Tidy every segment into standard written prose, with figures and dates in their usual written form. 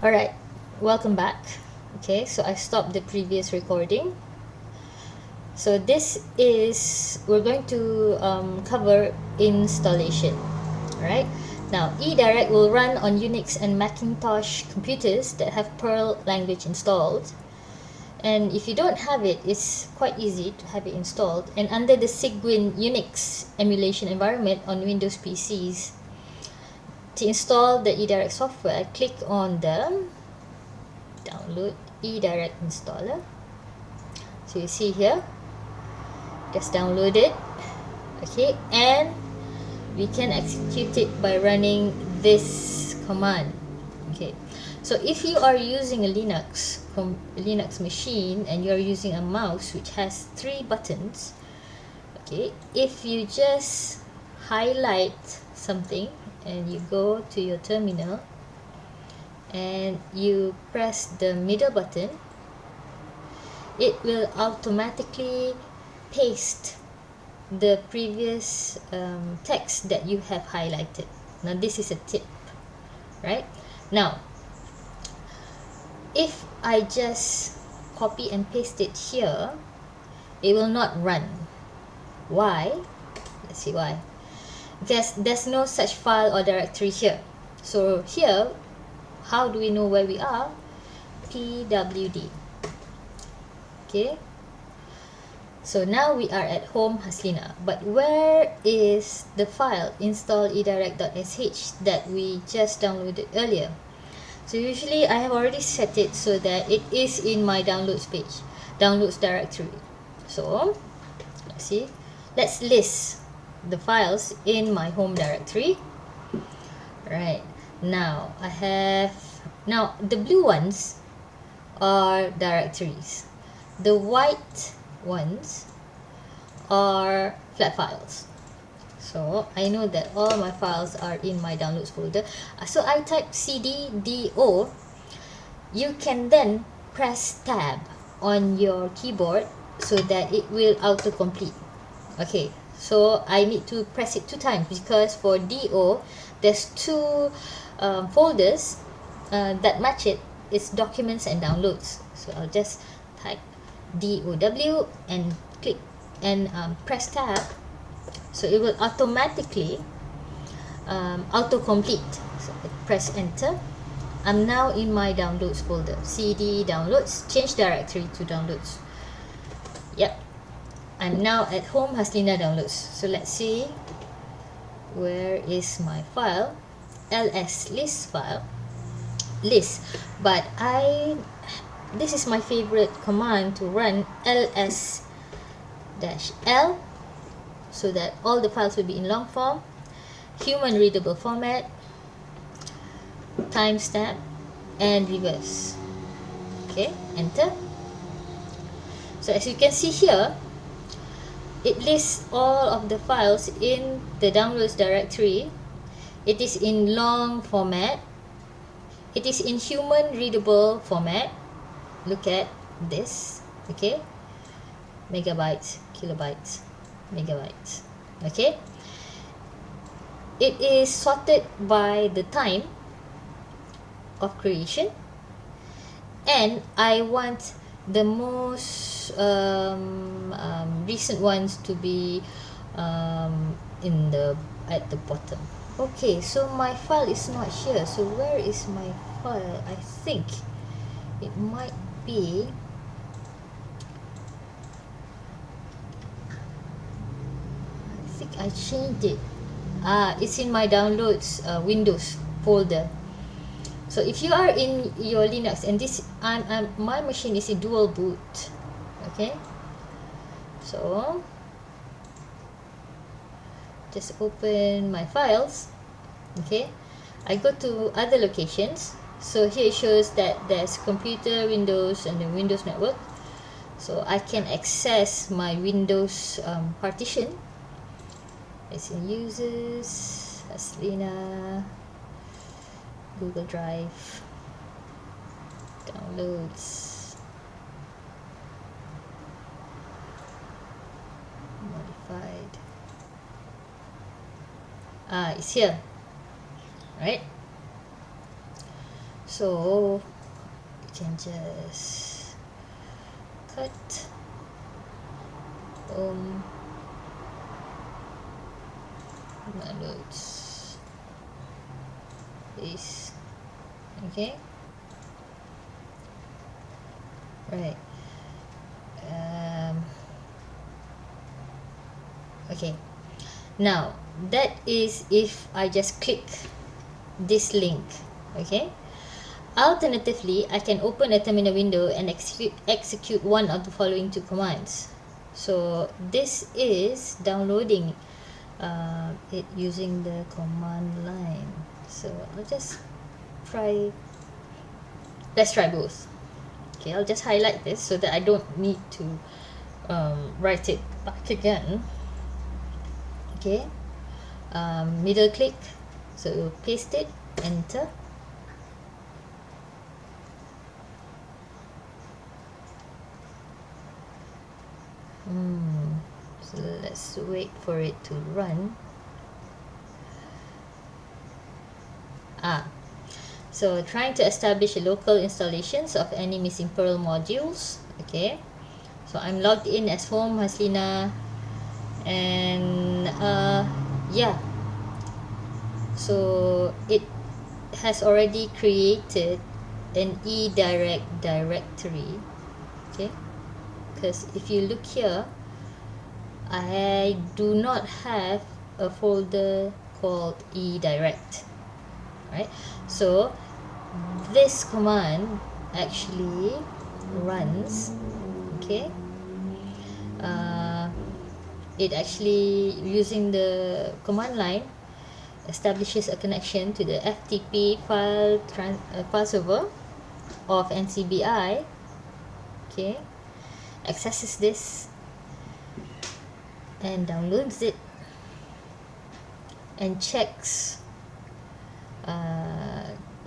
Alright, welcome back. Okay, so I stopped the previous recording. So this is, we're going to cover installation. Alright, now EDirect will run on Unix and Macintosh computers that have Perl language installed. And if you don't have it, it's quite easy to have it installed. And under the Cygwin Unix emulation environment on Windows PCs, to install the EDirect software, click on the download EDirect installer. So you see here, just download it. Okay, and we can execute it by running this command. Okay, so if you are using a Linux machine and you are using a mouse which has 3 buttons, okay, if you just highlight something and you go to your terminal and you press the middle button, it will automatically paste the previous text that you have highlighted. Now this is a tip, right? Now if I just copy and paste it here, it will not run. Why? Let's see why. Because there's no such file or directory here. So here, how do we know where we are? pwd. Okay, so now we are at home Haslina, but where is the file install edirect.sh that we just downloaded earlier? So usually I have already set it so that it is in my downloads page, downloads directory. So let's see, let's list the files in my home directory. Right, now I have, now the blue ones are directories, the white ones are flat files. So I know that all my files are in my downloads folder. So I type cd.do. You can then press tab on your keyboard so that it will autocomplete. Okay, so I need to press it 2 times because for do there's 2 folders that match it. It's documents and downloads. So I'll just type DOW and click and press tab, so it will automatically autocomplete. So I press enter. I'm now in my downloads folder, cd downloads, change directory to downloads. Yep, I'm now at home Haslina downloads. So let's see, where is my file? ls list file, list. But this is my favorite command to run, ls-l, so that all the files will be in long form, human readable format, timestamp, and reverse. Okay, enter. So as you can see here, it lists all of the files in the downloads directory. It is in long format, it is in human readable format. Look at this. Okay, megabytes, kilobytes, megabytes. Okay, it is sorted by the time of creation, and I want the most recent ones to be in the at the bottom. Okay, so my file is not here. So where is my file? I think it might be, I think I changed it. It's in my downloads Windows folder. So if you are in your Linux and this my machine is a dual boot. Okay, so just open my files. Okay, I go to other locations. So here it shows that there's computer, Windows, and the Windows network. So I can access my Windows partition. It's in users, Haslina, Google Drive, downloads, modified. It's here, right? So you can just cut notes this. Okay, right. Okay, now that is if I just click this link. Okay, alternatively, I can open a terminal window and execute one of the following two commands. So this is downloading it using the command line. So I'll just try, let's try both. Okay, I'll just highlight this so that I don't need to write it back again. Okay, middle click, so paste it, enter. So let's wait for it to run. So trying to establish a local installations of any missing Perl modules. Okay, so I'm logged in as home Haslina, and yeah, so it has already created an EDirect directory. Okay, because if you look here, I do not have a folder called EDirect, right? So this command actually runs. Okay, it actually, using the command line, establishes a connection to the FTP file server of NCBI. Okay, accesses this and downloads it and checks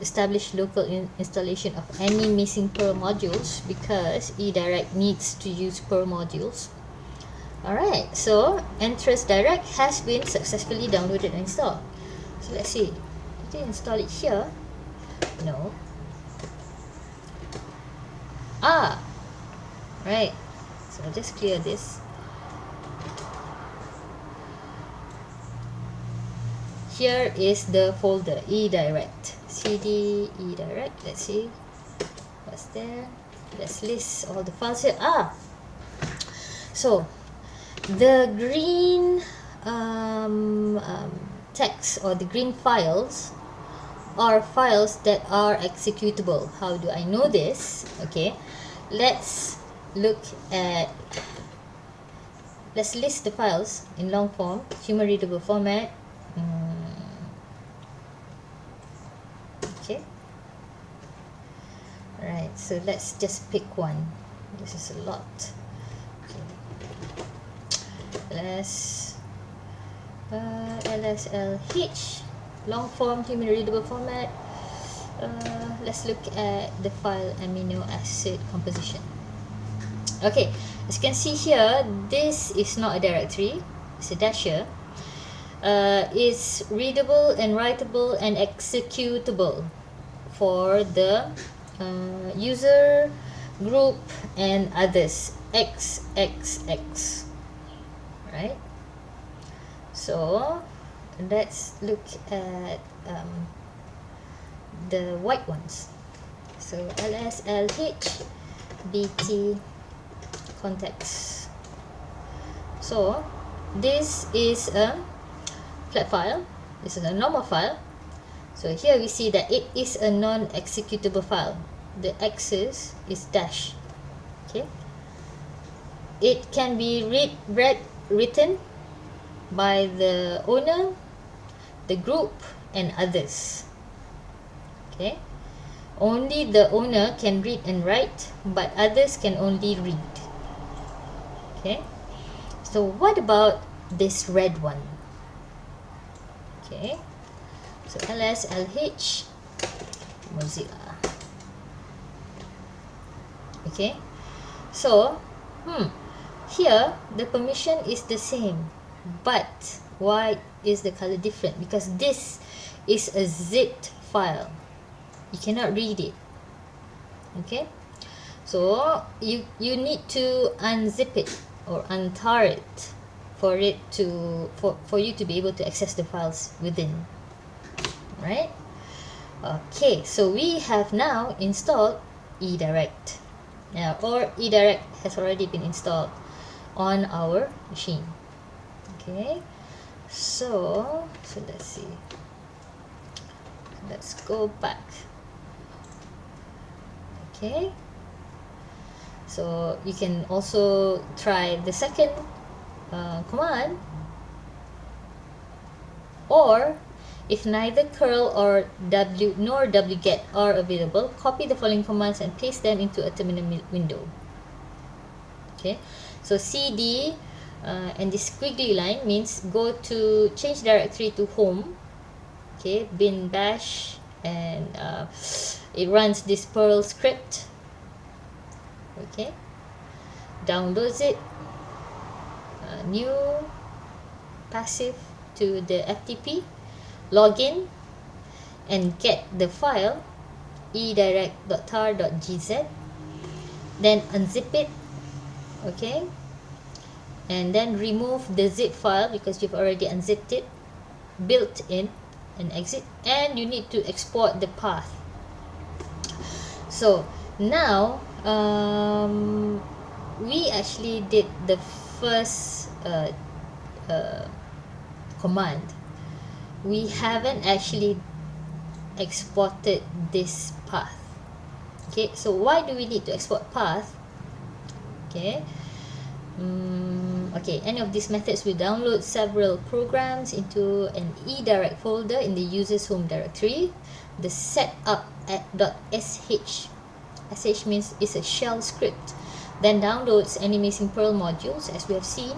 establish local installation of any missing Perl modules, because EDirect needs to use Perl modules. Alright, so Entrust Direct has been successfully downloaded and installed. So let's see, did you install it here? No. Right, so I'll just clear this. Here is the folder EDirect, cd EDirect. Let's see what's there. Let's list all the files here. So the green text, or the green files, are files that are executable. How do I know this? Okay, let's list the files in long form, human readable format. Okay, right, so let's just pick one. This is a lot. Okay. LSLH, long form, human readable format. Let's look at the file amino acid composition. Okay, as you can see here, this is not a directory, it's a dasher. Is readable and writable and executable for the user, group, and others. XXX. Right? So let's look at the white ones. So LSLH BT context. So this is a flat file. This is a normal file. So here we see that it is a non-executable file. The axis is dash. Okay. It can be written by the owner, the group, and others. Okay. Only the owner can read and write, but others can only read. Okay. So what about this red one? Okay, so LSLH Mozilla. Okay, so here the permission is the same, but why is the color different? Because this is a zipped file. You cannot read it. Okay, so you need to unzip it or untar it for it to for you to be able to access the files within, right? Okay, so we have now installed EDirect. Now, or EDirect has already been installed on our machine. Okay, so let's see. Let's go back. Okay, so you can also try the second command, or if neither curl or w nor wget are available, copy the following commands and paste them into a terminal window. Okay, so cd and this squiggly line means go to change directory to home. Okay, bin bash, and it runs this Perl script. Okay, downloads it, new passive to the FTP, login, and get the file edirect.tar.gz, then unzip it. Okay, and then remove the zip file because you've already unzipped it, built in and exit, and you need to export the path. So now we actually did the first command. We haven't actually exported this path. Okay, so why do we need to export path? Okay, okay, any of these methods will download several programs into an EDirect folder in the user's home directory. The setup at .sh means it's a shell script, then downloads any missing Perl modules as we have seen,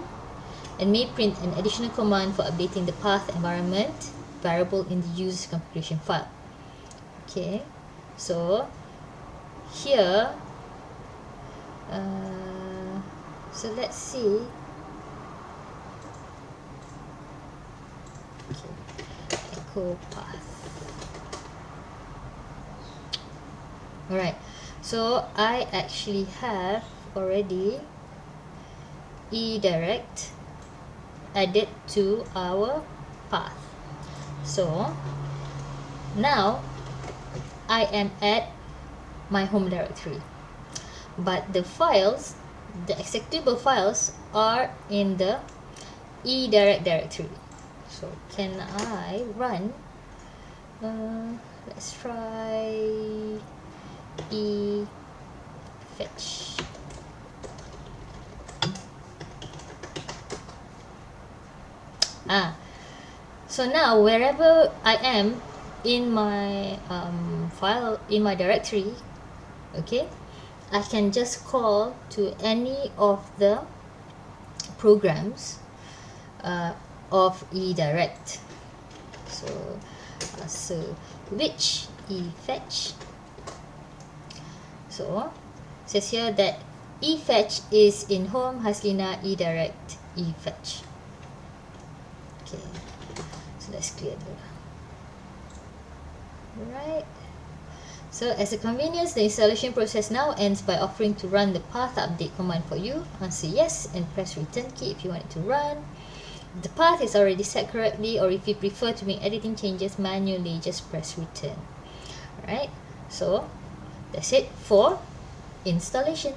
and may print an additional command for updating the path environment variable in the user's configuration file. Okay, so here so let's see. Okay, echo path. Alright, so I actually have already EDirect added to our path. So now I am at my home directory, but the files, the executable files, are in the EDirect directory. So can I run let's try fetch. So now wherever I am in my file, in my directory, okay, I can just call to any of the programs of EDirect. So which efetch. So it says here that efetch is in home Haslina EDirect efetch. Okay, so let's clear that. Right. So as a convenience, the installation process now ends by offering to run the path update command for you. Answer yes and press return key if you want it to run. If the path is already set correctly, or if you prefer to make editing changes manually, just press return. Alright, so that's it for installation.